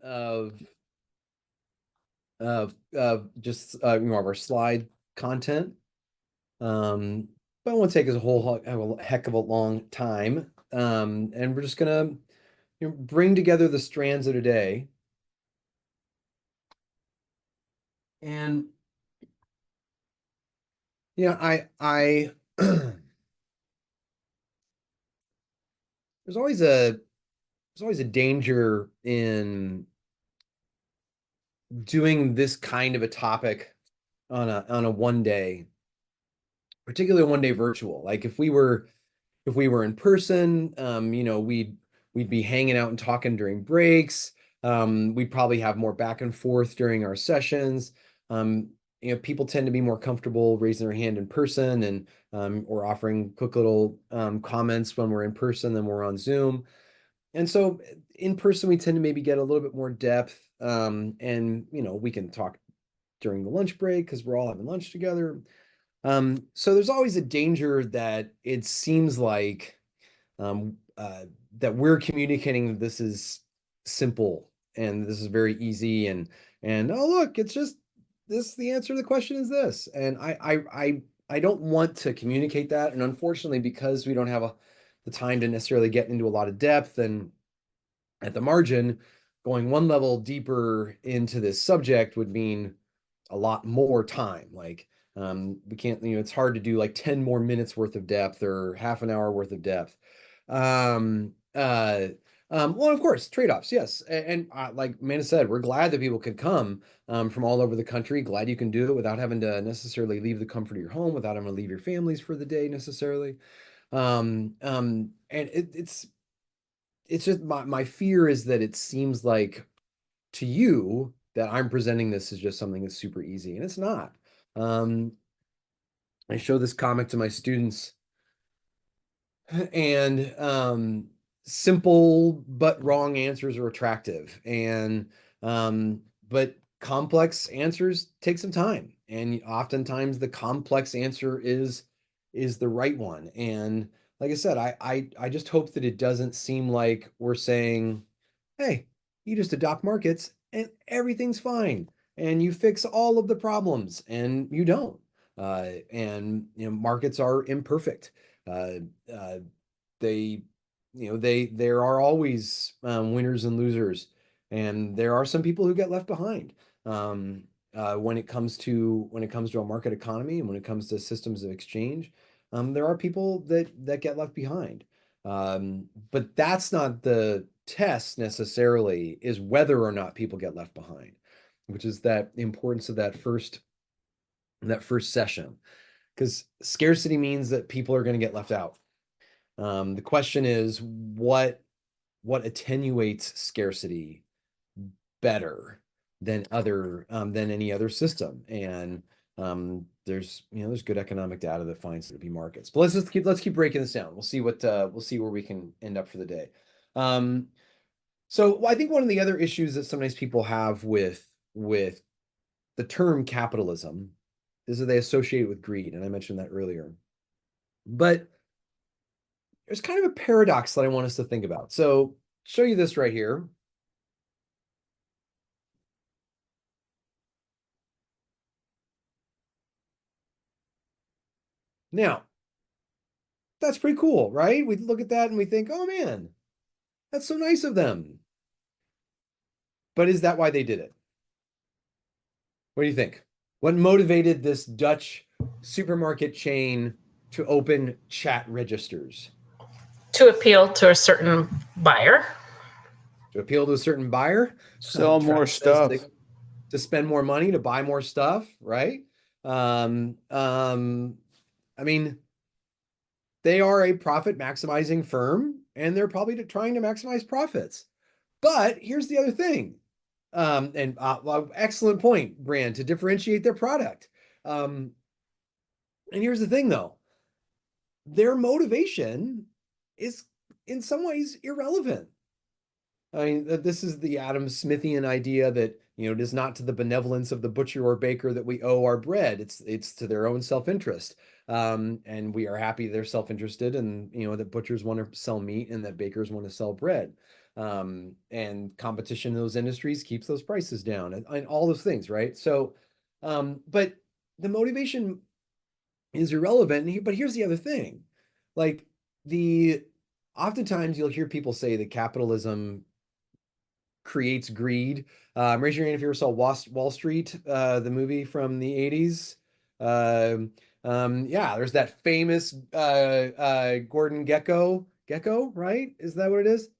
of just of our slide content. But it won't take us a heck of a long time. And we're just gonna bring together the strands of today. And I there's always a danger in doing this kind of a topic on a one day, particularly one day virtual. Like if we were in person, we'd be hanging out and talking during breaks. We'd probably have more back and forth during our sessions. People tend to be more comfortable raising their hand in person and or offering quick little comments when we're in person than we're on Zoom. And so in person, we tend to maybe get a little bit more depth. And we can talk during the lunch break because we're all having lunch together. So there's always a danger that it seems like that we're communicating that this is simple and this is very easy and oh look, it's just this, the answer to the question is this. And I don't want to communicate that. And unfortunately, because we don't have the time to necessarily get into a lot of depth, and at the margin, going one level deeper into this subject would mean a lot more time. Like we can't, it's hard to do like 10 more minutes worth of depth or half an hour worth of depth. Um, uh, well, of course, trade-offs, yes. And like Amanda said, we're glad that people can come from all over the country. Glad you can do it without having to necessarily leave the comfort of your home, without having to leave your families for the day necessarily. And it's just my fear is that it seems like to you that I'm presenting this as just something that's super easy, and it's not. Um, I show this comic to my students, and simple but wrong answers are attractive, and but complex answers take some time, and oftentimes the complex answer is the right one. And like I said, I just hope that it doesn't seem like we're saying, hey, you just adopt markets and everything's fine and you fix all of the problems, and you don't. And markets are imperfect. Uh, uh, they, there are always winners and losers, and there are some people who get left behind when it comes to a market economy and when it comes to systems of exchange. There are people that get left behind. But that's not the test necessarily, is whether or not people get left behind, which is that importance of that first session, because scarcity means that people are going to get left out. The question is what attenuates scarcity better than any other system. And there's good economic data that finds it to be markets. But let's keep breaking this down. We'll see where we can end up for the day. So I think one of the other issues that sometimes people have with the term capitalism is that they associate it with greed, and I mentioned that earlier. But there's kind of a paradox that I want us to think about. So show you this right here. Now, that's pretty cool, right? We look at that and we think, oh man, that's so nice of them. But is that why they did it? What do you think? What motivated this Dutch supermarket chain to open chat registers? To appeal to a certain buyer. To appeal to a certain buyer? Sell more stuff. To spend more money, to buy more stuff, right? I mean, they are a profit maximizing firm, and they're probably trying to maximize profits. But here's the other thing. Excellent point, brand, to differentiate their product. And here's the thing, though. Their motivation is in some ways irrelevant. I mean, this is the Adam Smithian idea that, it is not to the benevolence of the butcher or baker that we owe our bread. It's to their own self-interest. And we are happy they're self-interested, and, that butchers want to sell meat and that bakers want to sell bread. And competition in those industries keeps those prices down and all those things, right? So, but the motivation is irrelevant. But here's the other thing, like the oftentimes you'll hear people say that capitalism creates greed. Raise your hand if you ever saw Wall Street, the movie from the 80s. Yeah, there's that famous Gordon Gecko, right? Is that what it is?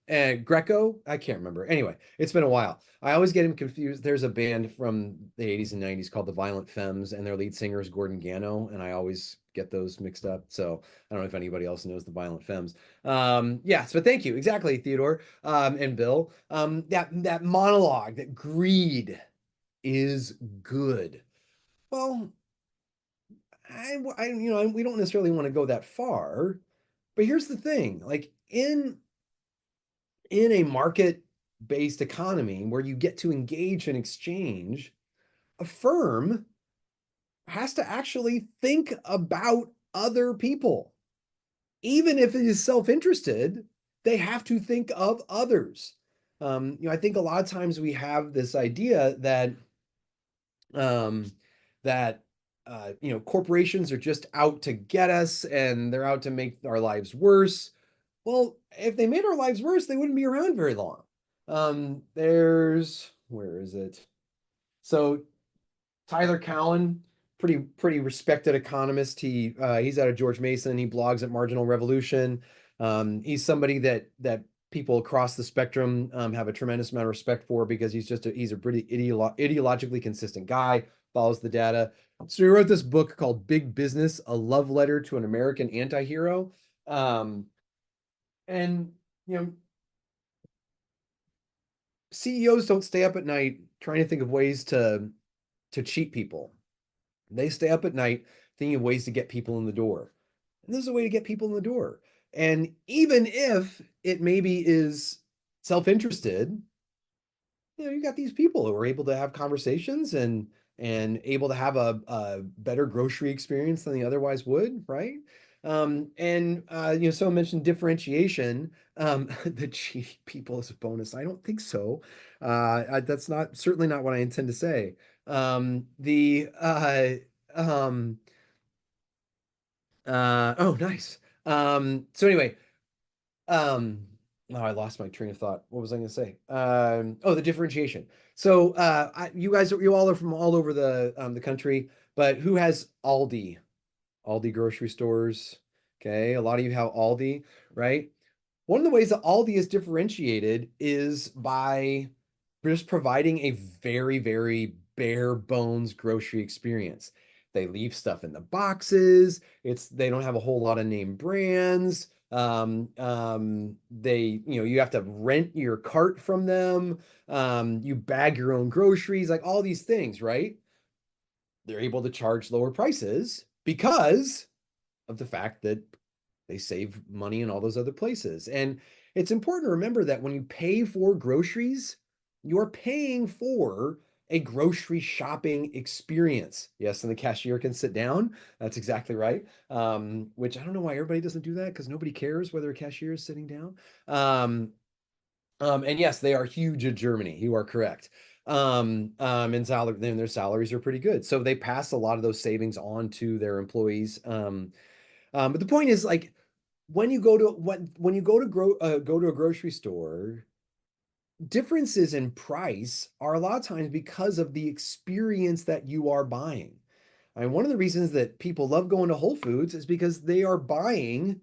And Greco, I can't remember. Anyway, it's been a while. I always get him confused. There's a band from the 80s and 90s called the Violent Femmes, and their lead singer is Gordon Gano, and I always get those mixed up. So I don't know if anybody else knows the Violent Femmes. Yes, but thank you. Exactly, Theodore, and Bill. That monologue, that greed is good. Well, we don't necessarily want to go that far, but here's the thing, like in a market-based economy where you get to engage in exchange, a firm has to actually think about other people. Even if it is self-interested, they have to think of others. I think a lot of times we have this idea that um, corporations are just out to get us and they're out to make our lives worse. Well, if they made our lives worse, they wouldn't be around very long. Where is it? So Tyler Cowen, pretty respected economist. He's out of George Mason. He blogs at Marginal Revolution. He's somebody that people across the spectrum have a tremendous amount of respect for because he's a pretty ideologically consistent guy, follows the data. So he wrote this book called Big Business: A Love Letter to an American Antihero. And you know, CEOs don't stay up at night trying to think of ways to cheat people. They stay up at night thinking of ways to get people in the door. And this is a way to get people in the door. And even if it maybe is self-interested, you got these people who are able to have conversations and able to have a better grocery experience than they otherwise would, right? Someone mentioned differentiation. The cheating people is a bonus. I don't think so. That's not certainly not what I intend to say. The Oh, nice. So anyway, um, oh, I lost my train of thought. What was I going to say? Oh, the differentiation. So, you all are from all over the country, but who has Aldi? Aldi grocery stores. Okay, a lot of you have Aldi, right? One of the ways that Aldi is differentiated is by just providing a very, very bare bones grocery experience. They leave stuff in the boxes. They don't have a whole lot of name brands. You have to rent your cart from them. You bag your own groceries, like all these things, right? They're able to charge lower prices because of the fact that they save money in all those other places. And it's important to remember that when you pay for groceries, you're paying for a grocery shopping experience. Yes, and the cashier can sit down. That's exactly right. Which I don't know why everybody doesn't do that because nobody cares whether a cashier is sitting down. And yes, they are huge in Germany. You are correct. And their salaries are pretty good. So they pass a lot of those savings on to their employees. But the point is, like, when you go to a grocery store, differences in price are a lot of times because of the experience that you are buying. I mean, one of the reasons that people love going to Whole Foods is because they are buying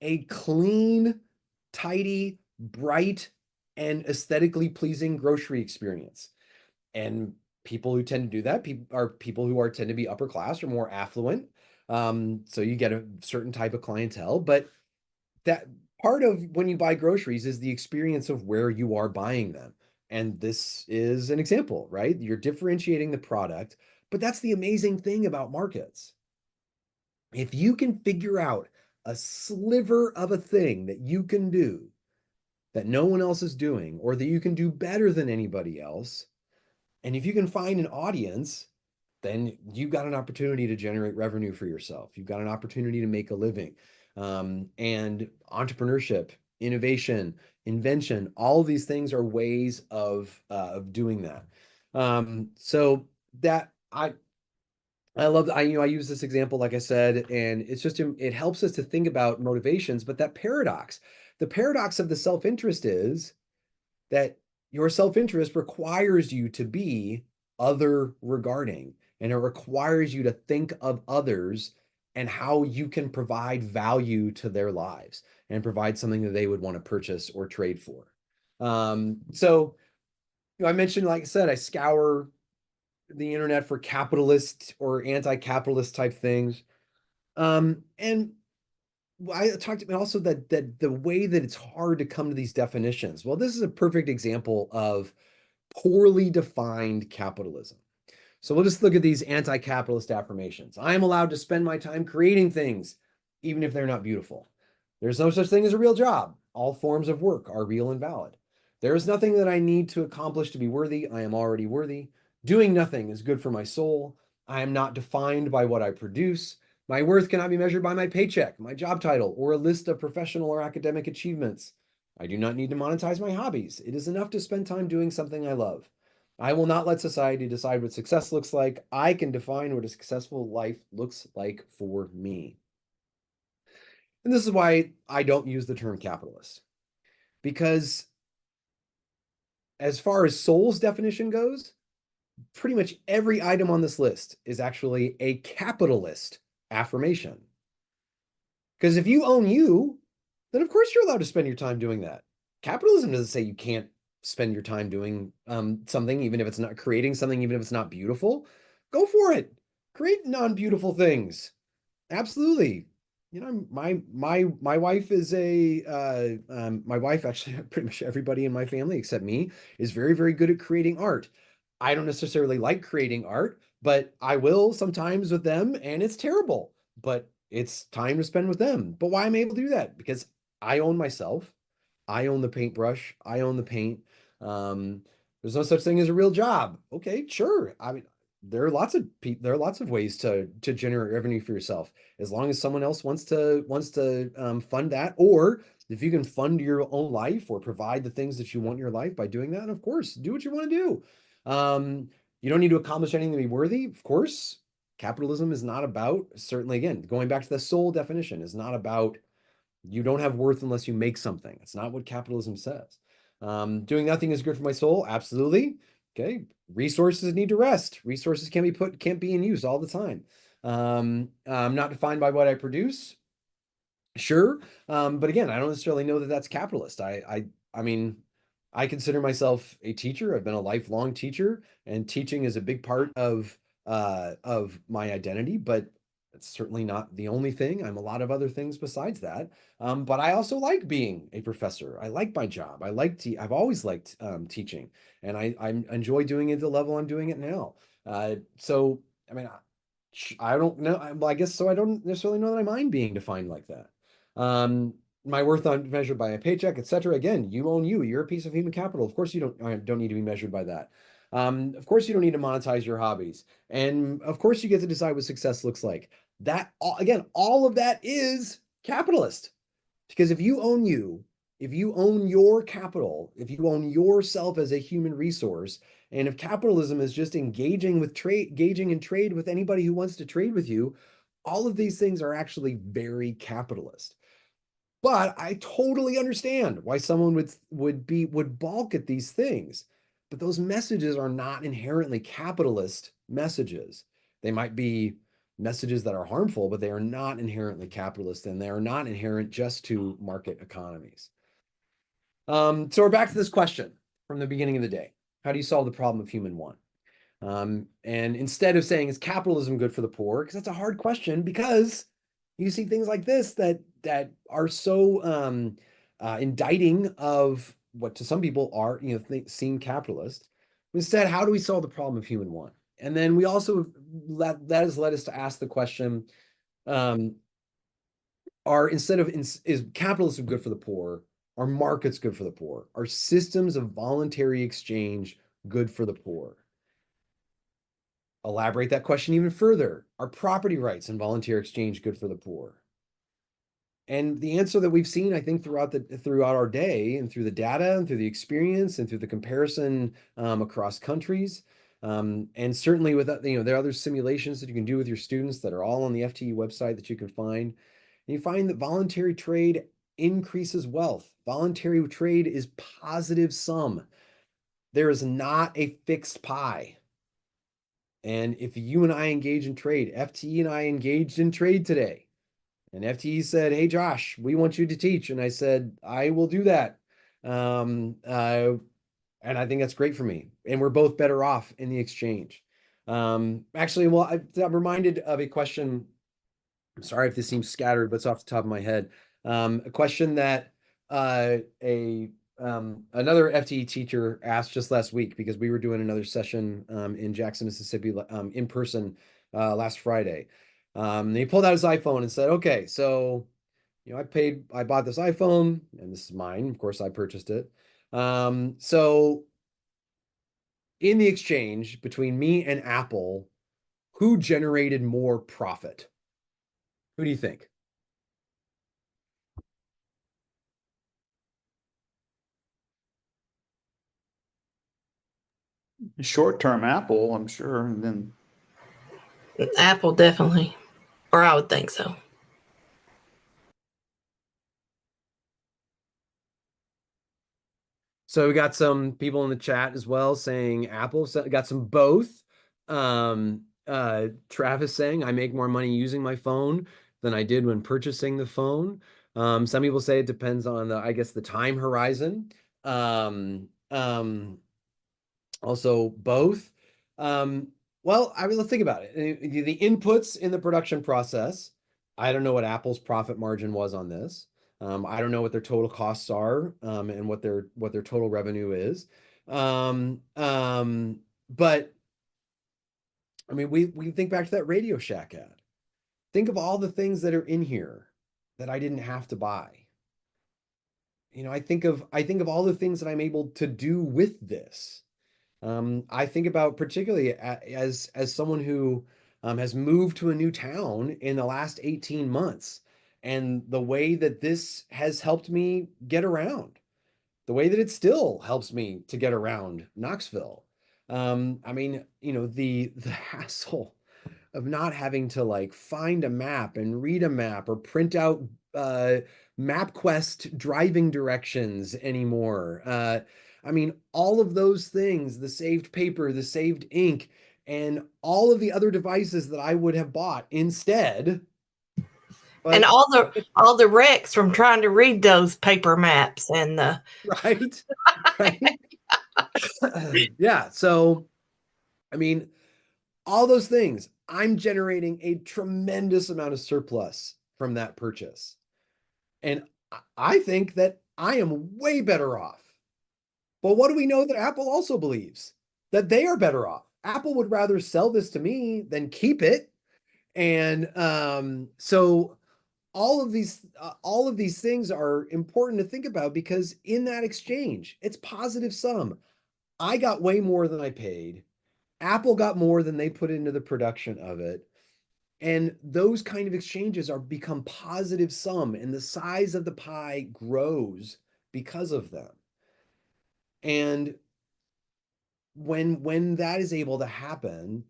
a clean, tidy, bright, and aesthetically pleasing grocery experience. And people who tend to do that are people who tend to be upper class or more affluent. So you get a certain type of clientele, but that part of when you buy groceries is the experience of where you are buying them. And this is an example, right? You're differentiating the product, but that's the amazing thing about markets. If you can figure out a sliver of a thing that you can do that no one else is doing, or that you can do better than anybody else, and if you can find an audience, then you've got an opportunity to generate revenue for yourself. You've got an opportunity to make a living. And entrepreneurship, innovation, invention, all these things are ways of doing that. So that I love I use this example, like I said, and it's just it helps us to think about motivations, but that paradox, the paradox of the self-interest is that your self-interest requires you to be other regarding, and it requires you to think of others and how you can provide value to their lives and provide something that they would want to purchase or trade for. So I mentioned, like I said, I scour the internet for capitalist or anti-capitalist type things. And I talked about also that the way that it's hard to come to these definitions. Well, this is a perfect example of poorly defined capitalism. So we'll just look at these anti-capitalist affirmations. I am allowed to spend my time creating things, even if they're not beautiful. There's no such thing as a real job. All forms of work are real and valid. There is nothing that I need to accomplish to be worthy. I am already worthy. Doing nothing is good for my soul. I am not defined by what I produce. My worth cannot be measured by my paycheck, my job title, or a list of professional or academic achievements. I do not need to monetize my hobbies. It is enough to spend time doing something I love. I will not let society decide what success looks like. I can define what a successful life looks like for me. And this is why I don't use the term capitalist, because as far as soul's definition goes, pretty much every item on this list is actually a capitalist affirmation. Because if you own you, then of course you're allowed to spend your time doing that. Capitalism doesn't say you can't spend your time doing something, even if it's not creating something, even if it's not beautiful. Go for it. Create non-beautiful things. Absolutely. My wife is my wife, actually, pretty much everybody in my family except me is very, very good at creating art. I don't necessarily like creating art, but I will sometimes with them, and it's terrible, but it's time to spend with them. But why am I able to do that? Because I own myself. I own the paintbrush. I own the paint. Um, there's no such thing as a real job. Okay, sure. I mean, there are lots of ways to generate revenue for yourself, as long as someone else wants to fund that, or if you can fund your own life or provide the things that you want in your life by doing that. Of course, do what you want to do. You don't need to accomplish anything to be worthy. Of course, capitalism is not about, certainly, again, going back to the soul definition, is not about you don't have worth unless you make something. It's not what capitalism says. Doing nothing is good for my soul. Absolutely. Okay. Resources need to rest. Resources can't be in use all the time. I'm not defined by what I produce. Sure. But again, I don't necessarily know that that's capitalist. I mean, I consider myself a teacher. I've been a lifelong teacher, and teaching is a big part of my identity, but it's certainly not the only thing. I'm a lot of other things besides that. But I also like being a professor. I like my job. I've always liked teaching, and I enjoy doing it at the level I'm doing it now. So I mean, I don't know. Well, I guess so. I don't necessarily know that I mind being defined like that. Um, my worth on measured by a paycheck, etc. Again, you own you. You're a piece of human capital. Of course, you don't need to be measured by that. Of course, you don't need to monetize your hobbies, and of course, you get to decide what success looks like. That again, all of that is capitalist. Because if you own your capital, if you own yourself as a human resource, and if capitalism is just engaging in trade with anybody who wants to trade with you, all of these things are actually very capitalist. But I totally understand why someone would balk at these things. But those messages are not inherently capitalist messages. They might be messages that are harmful, but they are not inherently capitalist, and they are not inherent just to market economies. So we're back to this question from the beginning of the day. How do you solve the problem of human want? And instead of saying, is capitalism good for the poor? Because that's a hard question, because you see things like this that are so indicting of what to some people are, seem capitalist. Instead, how do we solve the problem of human want? And then we also that has led us to ask the question, um, are instead of is capitalism good for the poor? Are markets good for the poor? Are systems of voluntary exchange good for the poor? Elaborate that question even further. Are property rights and voluntary exchange good for the poor? And the answer that we've seen, I think, throughout our day and through the data and through the experience and through the comparison across countries, and certainly with there are other simulations that you can do with your students that are all on the FTE website that you can find. And you find that voluntary trade increases wealth. Voluntary trade is positive sum. There is not a fixed pie. And if you and I engage in trade, FTE and I engaged in trade today, and FTE said, "Hey, Josh, we want you to teach." And I said, "I will do that." Um, uh, and I think that's great for me. And we're both better off in the exchange. Actually, well, I'm reminded of a question. I'm sorry if this seems scattered, but it's off the top of my head. A question that a another FTE teacher asked just last week because we were doing another session in Jackson, Mississippi, in person last Friday. And he pulled out his iPhone and said, "Okay, so I bought this iPhone, and this is mine. Of course, I purchased it. So in the exchange between me and Apple, who generated more profit? Who do you think?" Short-term Apple, I'm sure, and then Apple definitely, or I would think so. So we got some people in the chat as well saying Apple. So got some both. Travis saying I make more money using my phone than I did when purchasing the phone. Some people say it depends on I guess the time horizon. Um, um, Also both. Um, well, I mean, let's think about it. The inputs in the production process. I don't know what Apple's profit margin was on this. I don't know what their total costs are, and what their total revenue is. But I mean, we think back to that Radio Shack ad. Think of all the things that are in here that I didn't have to buy. I think of all the things that I'm able to do with this. I think about particularly as someone who has moved to a new town in the last 18 months, and the way that this has helped me get around, the way that it still helps me to get around Knoxville. I mean, the hassle of not having to like find a map and read a map or print out uh, MapQuest driving directions anymore. I mean, all of those things, the saved paper, the saved ink, and all of the other devices that I would have bought instead. And But all the wrecks from trying to read those paper maps and the right, right. Yeah. So, I mean, all those things, I'm generating a tremendous amount of surplus from that purchase. And I think that I am way better off. But what do we know that Apple also believes? That they are better off. Apple would rather sell this to me than keep it. And so all of these things are important to think about because in that exchange, it's positive sum. I got way more than I paid. Apple got more than they put into the production of it. And those kind of exchanges are become positive sum, and the size of the pie grows because of them. And when that is able to happen,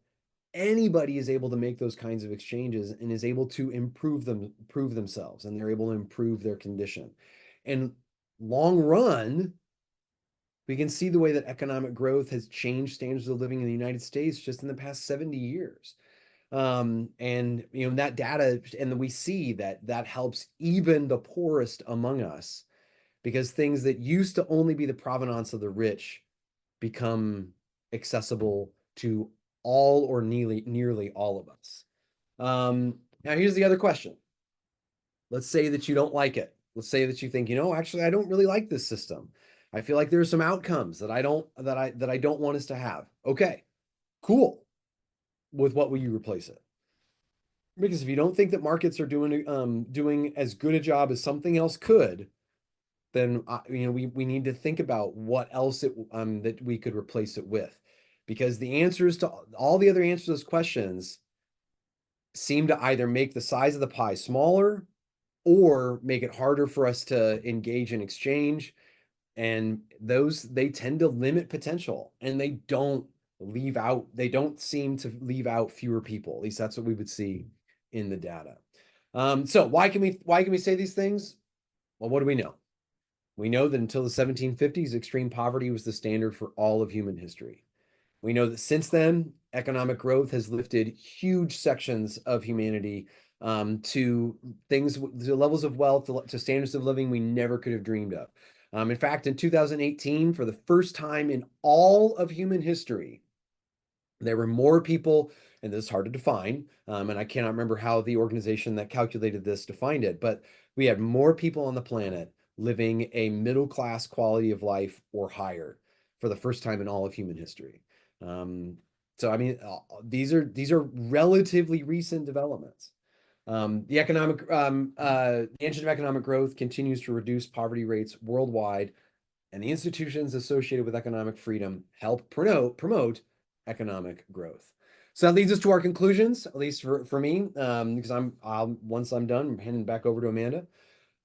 anybody is able to make those kinds of exchanges and is able to improve themselves, and they're able to improve their condition. And long run, we can see the way that economic growth has changed standards of living in the United States just in the past 70 years. And that data, and we see that that helps even the poorest among us, because things that used to only be the provenance of the rich become accessible to all or nearly all of us. Now here's the other question. Let's say that you don't like it. Let's say that you think, actually, I don't really like this system. I feel like there's some outcomes that I don't want us to have. Okay, cool. With what will you replace it? Because if you don't think that markets are doing as good a job as something else could, then we need to think about what else that we could replace it with, because the answers to all the other answers to those questions seem to either make the size of the pie smaller or make it harder for us to engage in exchange. And they tend to limit potential, and they don't seem to leave out fewer people. At least that's what we would see in the data. So why can we say these things? Well, what do we know? We know that until the 1750s, extreme poverty was the standard for all of human history. We know that since then, economic growth has lifted huge sections of humanity to levels of wealth, to standards of living we never could have dreamed of. In fact, in 2018, for the first time in all of human history, there were more people, and this is hard to define, and I cannot remember how the organization that calculated this defined it, but we had more people on the planet living a middle-class quality of life or higher for the first time in all of human history. So I mean, these are relatively recent developments. The engine of economic growth continues to reduce poverty rates worldwide, and the institutions associated with economic freedom help promote economic growth. So that leads us to our conclusions, at least for me, because once I'm done, I'm handing back over to Amanda.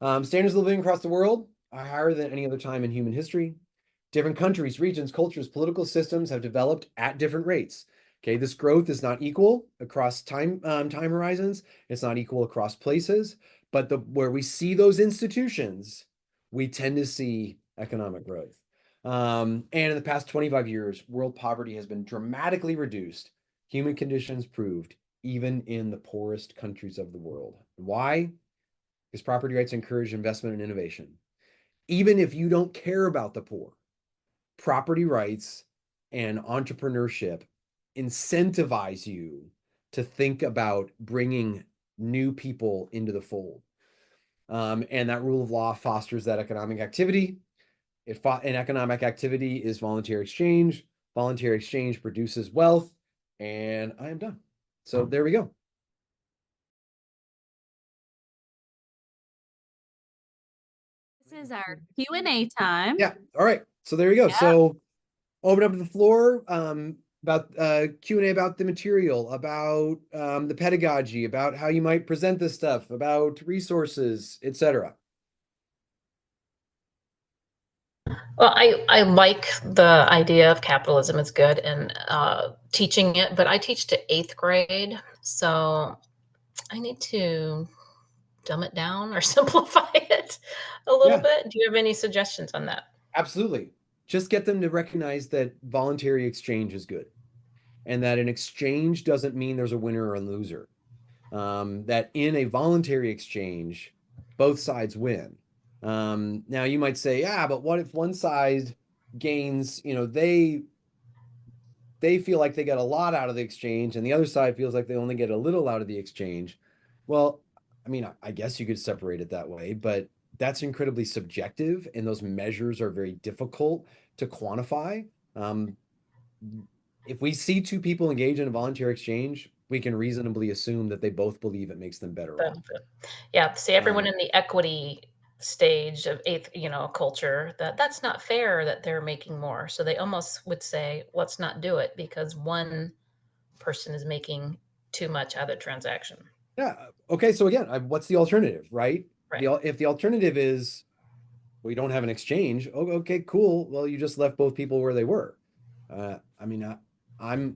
Standards of living across the world are higher than any other time in human history. Different countries, regions, cultures, political systems have developed at different rates. Okay, this growth is not equal across time horizons. It's not equal across places, but where we see those institutions, we tend to see economic growth. And in the past 25 years, world poverty has been dramatically reduced. Human conditions proved, even in the poorest countries of the world. Why? Because property rights encourage investment and innovation. Even if you don't care about the poor, property rights and entrepreneurship incentivize you to think about bringing new people into the fold. And that rule of law fosters that economic activity. An economic activity is voluntary exchange. Voluntary exchange produces wealth. And I am done. So there we go. This is our Q&A time. Yeah. All right. So there you go. Yeah. So open up to the floor about Q&A about the material, about the pedagogy, about how you might present this stuff, about resources, etc. Well, I like the idea of capitalism is good and teaching it, but I teach to 8th grade, so I need to dumb it down or simplify it a little bit. Do you have any suggestions on that? Absolutely. Just get them to recognize that voluntary exchange is good, and that an exchange doesn't mean there's a winner or a loser. That in a voluntary exchange, both sides win. Now you might say, yeah, but what if one side gains, they feel like they get a lot out of the exchange and the other side feels like they only get a little out of the exchange. Well, I mean, I guess you could separate it that way, but that's incredibly subjective and those measures are very difficult to quantify. If we see two people engage in a voluntary exchange, we can reasonably assume that they both believe it makes them better off. Yeah, see everyone in the equity stage of 8th, culture, that's not fair that they're making more. So they almost would say, let's not do it because one person is making too much out of the transaction. Yeah. Okay. So again, what's the alternative, right? Right. If the alternative is we don't have an exchange, okay, cool. Well, you just left both people where they were. I mean, I'll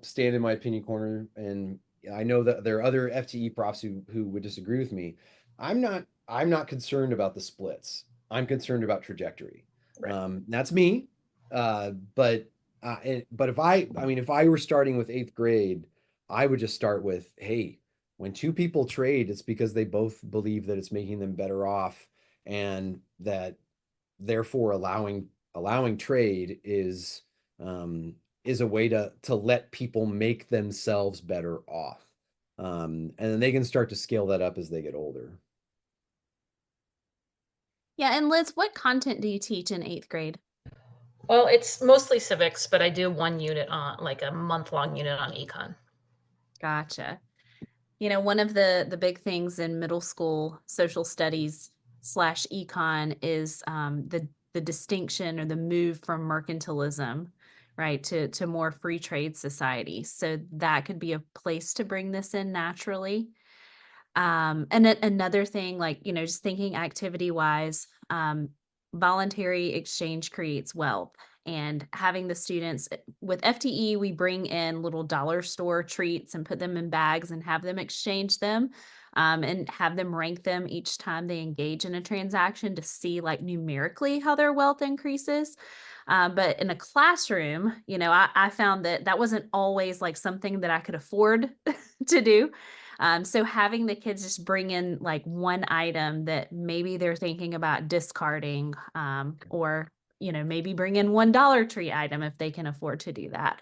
stand in my opinion corner, and I know that there are other FTE profs who would disagree with me. I'm not concerned about the splits. I'm concerned about trajectory. Right. That's me. But if I were starting with 8th grade, I would just start with, hey, when two people trade, it's because they both believe that it's making them better off, and that therefore allowing trade is a way to let people make themselves better off. And then they can start to scale that up as they get older. Yeah, and Liz, what content do you teach in 8th grade? Well, it's mostly civics, but I do one unit on like a month-long unit on econ. Gotcha. One of the big things in middle school social studies / econ is the distinction or the move from mercantilism, right, to more free trade society. So that could be a place to bring this in naturally. And then another thing, like, just thinking activity wise, voluntary exchange creates wealth. And having the students with FTE, we bring in little dollar store treats and put them in bags and have them exchange them, and have them rank them each time they engage in a transaction to see like numerically how their wealth increases. But in a classroom, I found that that wasn't always like something that I could afford to do. So having the kids just bring in like one item that maybe they're thinking about discarding, or maybe bring in $1 tree item if they can afford to do that,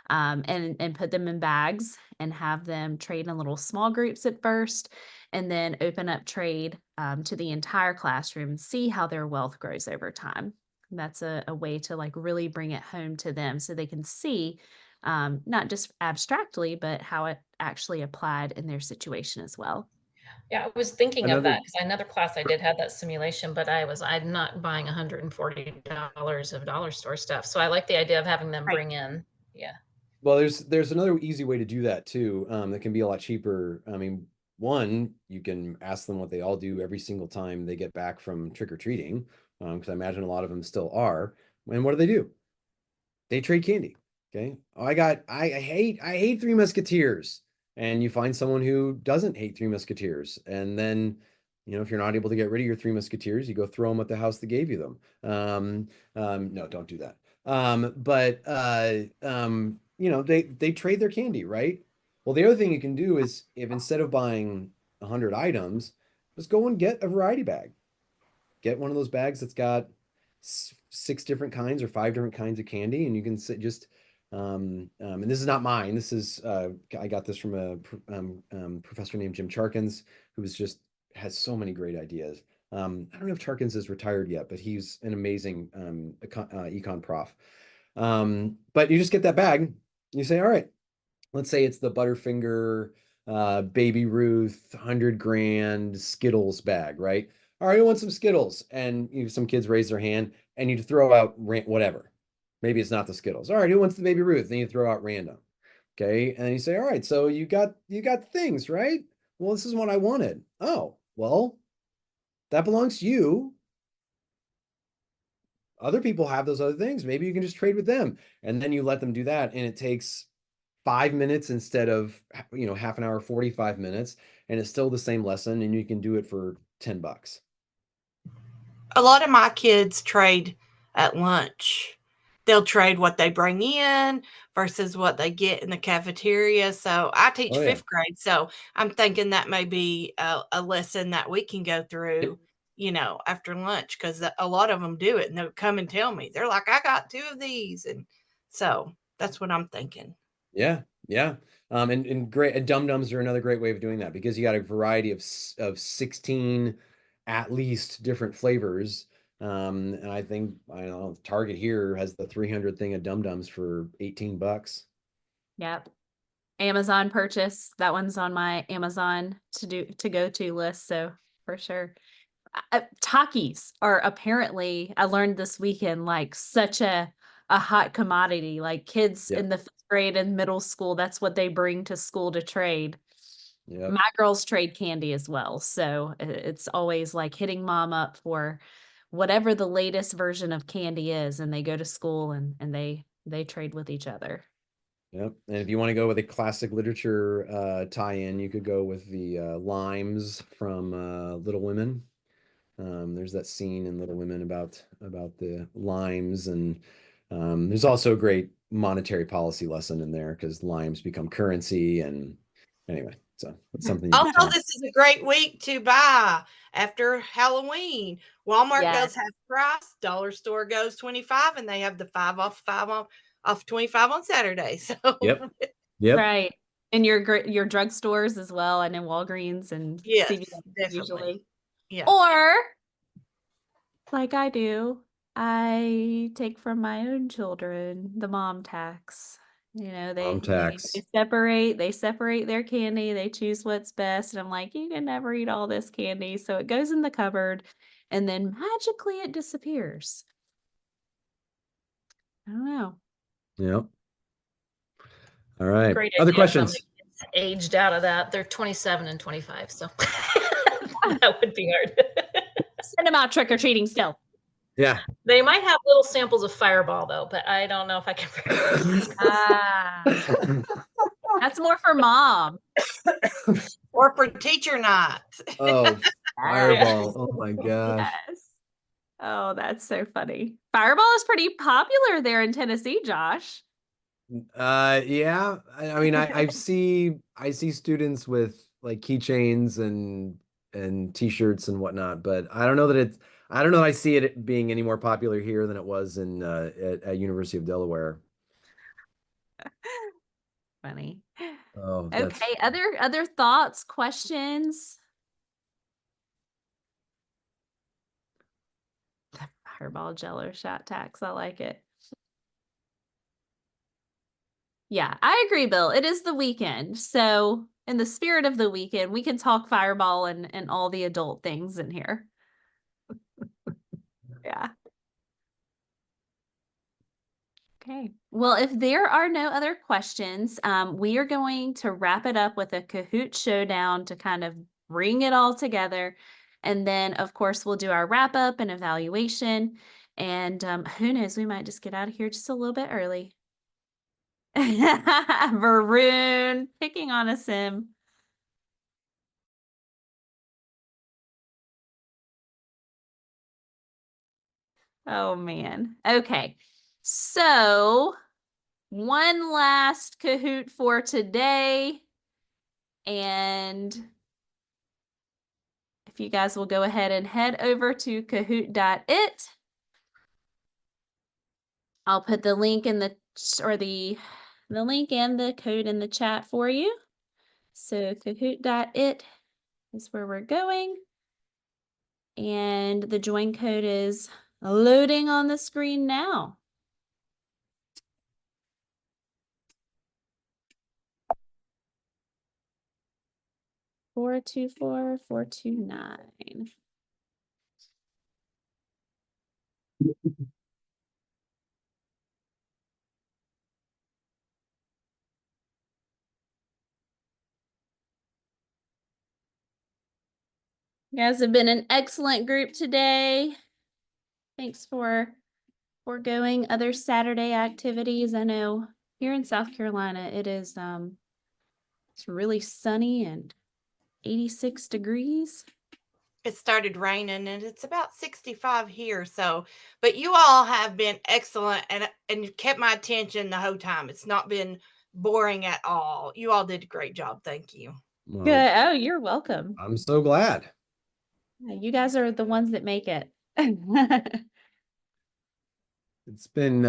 and put them in bags and have them trade in little small groups at first, and then open up trade to the entire classroom and see how their wealth grows over time. That's a way to like really bring it home to them so they can see, not just abstractly, but how it actually applied in their situation as well. Yeah, I was thinking of Another, that because another class I did had that simulation, but I'm not buying $140 of dollar store stuff. So I like the idea of having them Right. bring in. Yeah. well, there's another easy way to do that too, that can be a lot cheaper. I mean, one, you can ask them what they all do every single time they get back from trick-or-treating, because I imagine a lot of them still are. And what do? They trade candy. Okay. Oh, I hate Three Musketeers. And you find someone who doesn't hate Three Musketeers. And then, if you're not able to get rid of your Three Musketeers, you go throw them at the house that gave you them. No, don't do that. But they trade their candy, right? Well, the other thing you can do is, if instead of buying 100 items, just go and get a variety bag. Get one of those bags that's got 6 different kinds or 5 different kinds of candy, and you can just and this is not mine. This is I got this from a professor named Jim Charkins, who's just has so many great ideas. I don't know if Charkins is retired yet, but he's an amazing econ prof. But you just get that bag. You say, all right, let's say it's the Butterfinger Baby Ruth 100 grand Skittles bag, right? All right, who wants some Skittles? And some kids raise their hand, and you throw out whatever. Maybe it's not the Skittles. All right, who wants the Baby Ruth? Then you throw out random. Okay, and then you say, all right, so you got things, right? Well, this is what I wanted. Oh, well, that belongs to you. Other people have those other things. Maybe you can just trade with them. And then you let them do that, and it takes 5 minutes instead of half an hour, 45 minutes, and it's still the same lesson, and you can do it for $10. A lot of my kids trade at lunch. They'll trade what they bring in versus what they get in the cafeteria. So I teach Oh yeah. 5th grade. So I'm thinking that may be a lesson that we can go through, after lunch, because a lot of them do it and they'll come and tell me. They're like, I got 2 of these. And so that's what I'm thinking. Yeah, yeah. And great, and dum-dums are another great way of doing that, because you got a variety of 16 at least different flavors. And I think, I don't know, Target here has the 300 thing of dum-dums for $18. Yep. Amazon purchase. That one's on my Amazon to go to list. So for sure. Takis are apparently, I learned this weekend, like such a hot commodity. Like kids Yep. in the 5th grade and middle school, that's what they bring to school to trade. Yep. My girls trade candy as well. So it's always like hitting mom up for whatever the latest version of candy is, and they go to school and they trade with each other. Yep. And if you want to go with a classic literature tie-in, you could go with the limes from Little Women. There's that scene in Little Women about the limes, and there's also a great monetary policy lesson in there, because limes become currency. And anyway, so it's something you can Also, tell. this is a great week to buy after Halloween. Walmart Yes. goes half price, dollar store goes 25, and they have the 5 off 25 on Saturday. So Yep. Yep. Right. And your drugstores as well, and in Walgreens and yes, CVS definitely. usually. Yeah. Or like I do, I take from my own children the mom tax. Mom They tax. separate their candy, they choose what's best, and I'm like, you can never eat all this candy. So it goes in the cupboard and then magically it disappears. I don't know. Yep. All right. Great Other idea from questions? aged out of that. They're 27 and 25, so that would be hard. Send them out trick-or-treating still. Yeah. They might have little samples of Fireball though, but I don't know if I can. That's more for mom. Or for teacher night. Oh, Fireball. Oh my gosh. Yes. Oh, that's so funny. Fireball is pretty popular there in Tennessee, Josh. Yeah. I mean, I see students with like keychains and t-shirts and whatnot, but I don't know that I see it being any more popular here than it was in at University of Delaware. Funny. Oh, that's Okay, other thoughts, questions? The Fireball Jello shot tax. I like it. Yeah, I agree, Bill. It is the weekend. So in the spirit of the weekend, we can talk Fireball and all the adult things in here. Yeah. Okay. Well, if there are no other questions, we are going to wrap it up with a Kahoot showdown to kind of bring it all together. And then, of course, we'll do our wrap up and evaluation. And who knows, we might just get out of here just a little bit early. Varun picking on a sim. Oh, man. Okay. So one last Kahoot for today. And if you guys will go ahead and head over to kahoot.it. I'll put the link in the link and the code in the chat for you. So kahoot.it is where we're going. And the join code is loading on the screen now. Four two four 429. You guys have been an excellent group today. Thanks for foregoing other Saturday activities. I know here in South Carolina, it's really sunny and 86 degrees. It started raining and it's about 65 here. So, but you all have been excellent and kept my attention the whole time. It's not been boring at all. You all did a great job. Thank you. well, Good. Oh, you're welcome. I'm so glad. Yeah, you guys are the ones that make it. It's been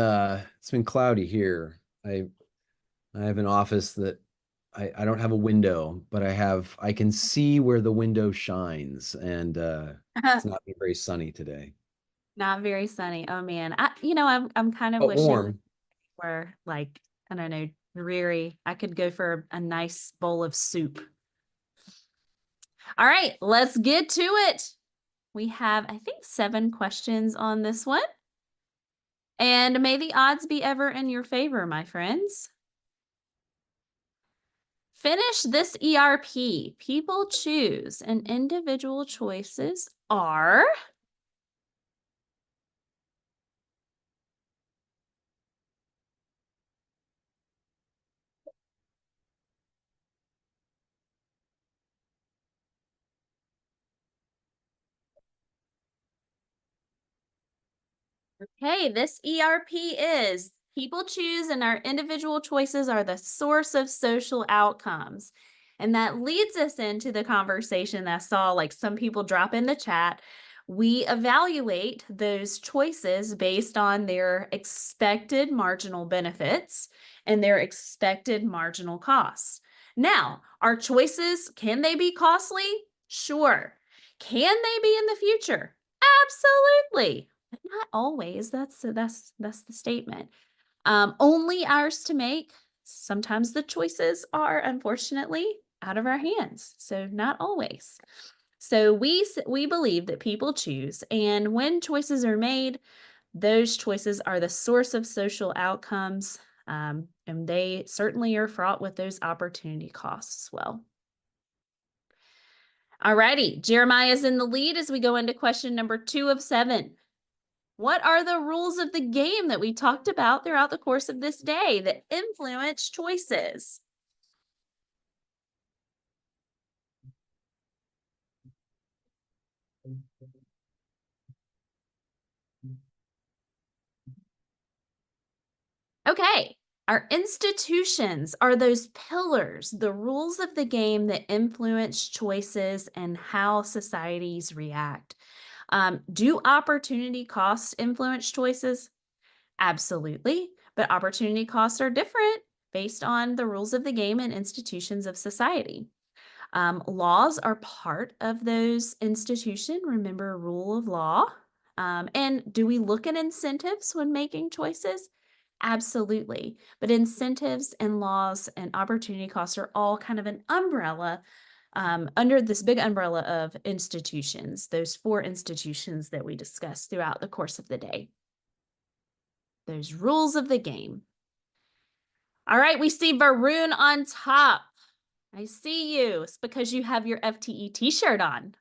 cloudy here. I have an office that I don't have a window, but I can see where the window shines, and it's not been very sunny today. Not very sunny. Oh man. I'm kind of But wishing warm. were like, I don't know, dreary. I could go for a nice bowl of soup. All right, let's get to it. We have, I think, 7 questions on this one. And may the odds be ever in your favor, my friends. Finish this ERP. People choose, and individual choices are okay, this ERP is people choose and our individual choices are the source of social outcomes. And that leads us into the conversation that I saw like some people drop in the chat. We evaluate those choices based on their expected marginal benefits and their expected marginal costs. Now, our choices, can they be costly? Sure. Can they be in the future? Absolutely. But not always. That's the statement. Only ours to make. Sometimes the choices are unfortunately out of our hands. So not always. So we believe that people choose, and when choices are made, those choices are the source of social outcomes. And they certainly are fraught with those opportunity costs as well. All righty, Jeremiah is in the lead as we go into question number 2 of 7. What are the rules of the game that we talked about throughout the course of this day that influence choices? Okay, our institutions are those pillars, the rules of the game that influence choices and how societies react. Do opportunity costs influence choices? Absolutely, but opportunity costs are different based on the rules of the game and institutions of society. Laws are part of those institutions. Remember, rule of law. And do we look at incentives when making choices? Absolutely. But incentives and laws and opportunity costs are all kind of an umbrella under this big umbrella of institutions, those 4 institutions that we discussed throughout the course of the day. Those rules of the game. All right, we see Varun on top. I see you. It's because you have your FTE t-shirt on.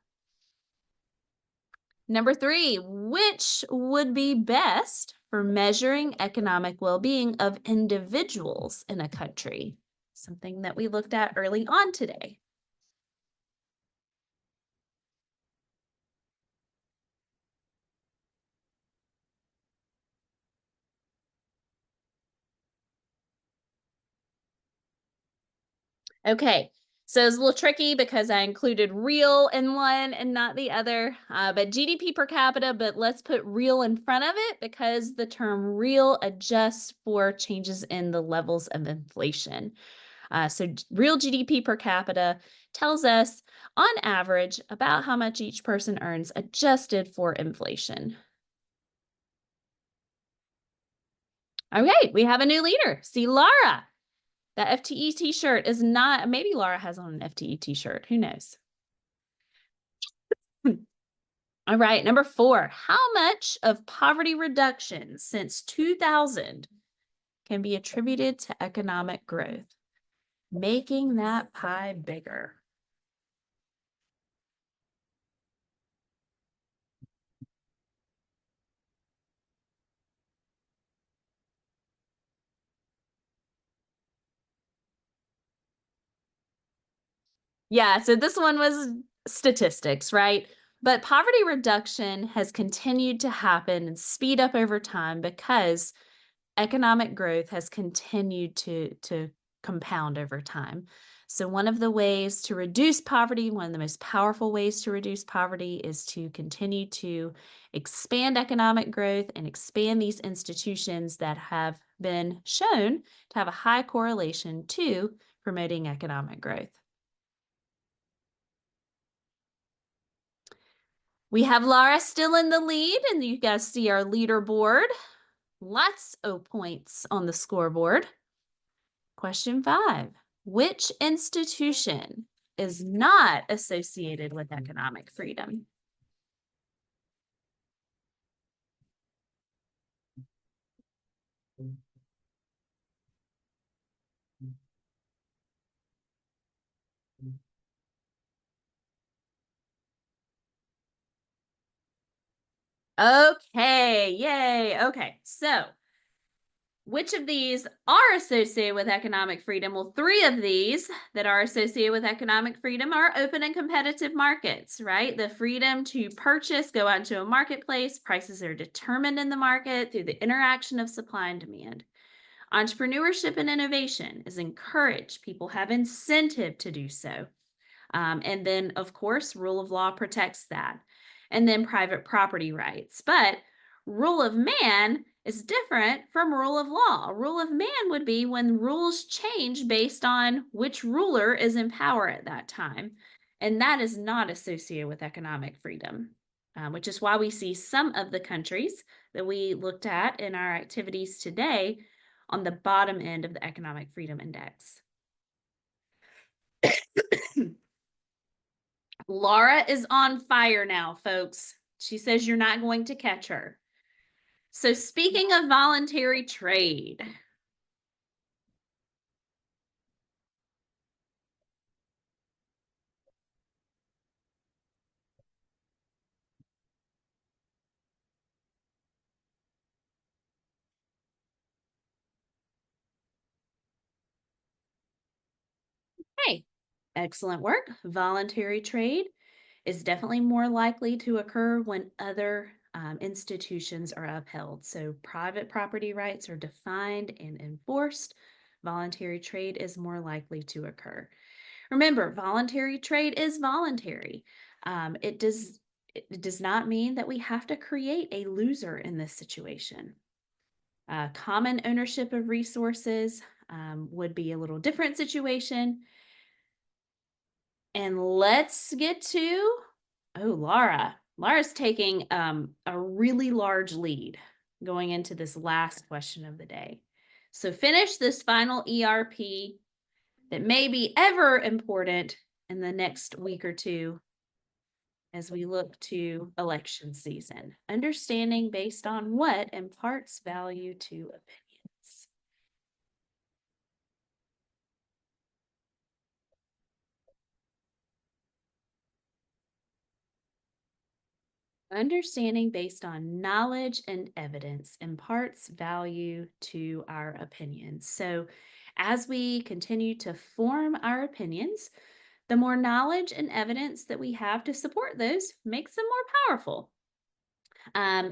Number 3, which would be best for measuring economic well-being of individuals in a country? Something that we looked at early on today. Okay, so it's a little tricky because I included real in one and not the other, but GDP per capita, but let's put real in front of it because the term real adjusts for changes in the levels of inflation. So real GDP per capita tells us on average about how much each person earns adjusted for inflation. Okay, we have a new leader. See, Laura. That FTE t-shirt is not, maybe Laura has on an FTE t-shirt. Who knows? All right, number 4. How much of poverty reduction since 2000 can be attributed to economic growth? Making that pie bigger. Yeah, so this one was statistics, right? But poverty reduction has continued to happen and speed up over time because economic growth has continued to compound over time. So one of the ways to reduce poverty, one of the most powerful ways to reduce poverty is to continue to expand economic growth and expand these institutions that have been shown to have a high correlation to promoting economic growth. We have Laura still in the lead, and you guys see our leaderboard. Lots of points on the scoreboard. Question 5. Which institution is not associated with economic freedom? Okay, yay. Okay, so which of these are associated with economic freedom? Well, 3 of these that are associated with economic freedom are open and competitive markets, right? The freedom to purchase, go out into a marketplace. Prices are determined in the market through the interaction of supply and demand. Entrepreneurship and innovation is encouraged. People have incentive to do so. And then, of course, rule of law protects that. And then private property rights. But rule of man is different from rule of law. Rule of man would be when rules change based on which ruler is in power at that time. And that is not associated with economic freedom, which is why we see some of the countries that we looked at in our activities today on the bottom end of the economic freedom index. Laura is on fire now, folks. She says you're not going to catch her. So speaking of voluntary trade, Excellent work. Voluntary trade is definitely more likely to occur when other institutions are upheld. So private property rights are defined and enforced. Voluntary trade is more likely to occur. Remember, voluntary trade is voluntary. It does not mean that we have to create a loser in this situation. Common ownership of resources would be a little different situation. And let's get to, Laura. Laura's taking a really large lead going into this last question of the day. So finish this final ERP that may be ever important in the next week or two as we look to election season. Understanding based on what imparts value to opinions. Understanding based on knowledge and evidence imparts value to our opinions. So as we continue to form our opinions, the more knowledge and evidence that we have to support those makes them more powerful.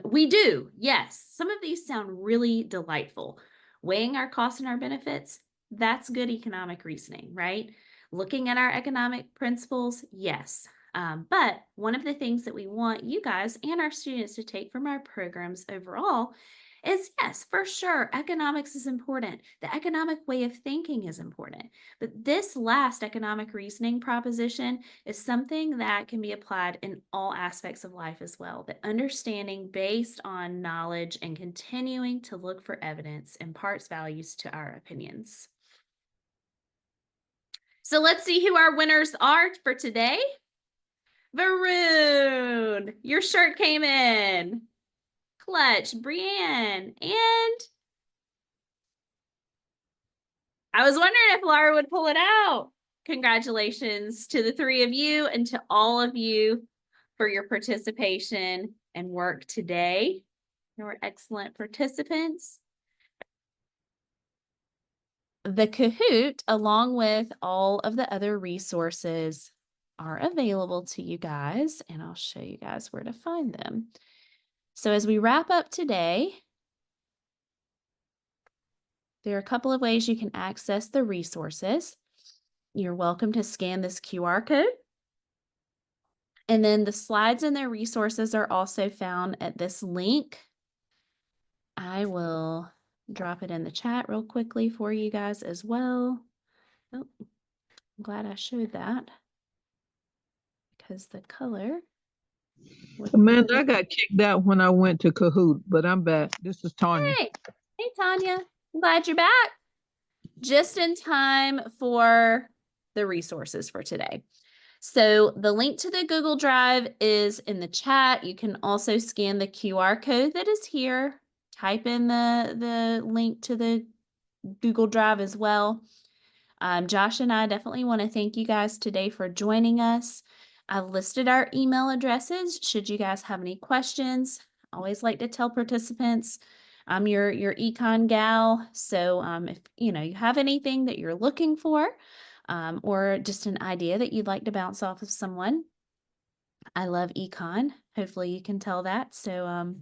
We do, yes. Some of these sound really delightful. Weighing our costs and our benefits, that's good economic reasoning, right? Looking at our economic principles, yes. But one of the things that we want you guys and our students to take from our programs overall is, yes, for sure, economics is important. The economic way of thinking is important. But this last economic reasoning proposition is something that can be applied in all aspects of life as well. The understanding based on knowledge and continuing to look for evidence imparts values to our opinions. So let's see who our winners are for today. Varun, your shirt came in. Clutch, Brienne, and I was wondering if Laura would pull it out. Congratulations to the three of you and to all of you for your participation and work today. You were excellent participants. The Kahoot, along with all of the other resources, are available to you guys, and I'll show you guys where to find them. So as we wrap up today, there are a couple of ways you can access the resources. You're welcome to scan this QR code. And then the slides and their resources are also found at this link. I will drop it in the chat real quickly for you guys as well. Oh, I'm glad I showed that because the color. Amanda, I got kicked out when I went to Kahoot, but I'm back. This is Tanya. Hey, Tanya. I'm glad you're back. Just in time for the resources for today. So the link to the Google Drive is in the chat. You can also scan the QR code that is here. Type in the link to the Google Drive as well. Josh and I definitely want to thank you guys today for joining us. I've listed our email addresses. Should you guys have any questions, I always like to tell participants I'm your econ gal. So if you have anything that you're looking for, or just an idea that you'd like to bounce off of someone, I love econ. Hopefully you can tell that. So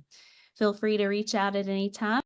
feel free to reach out at any time.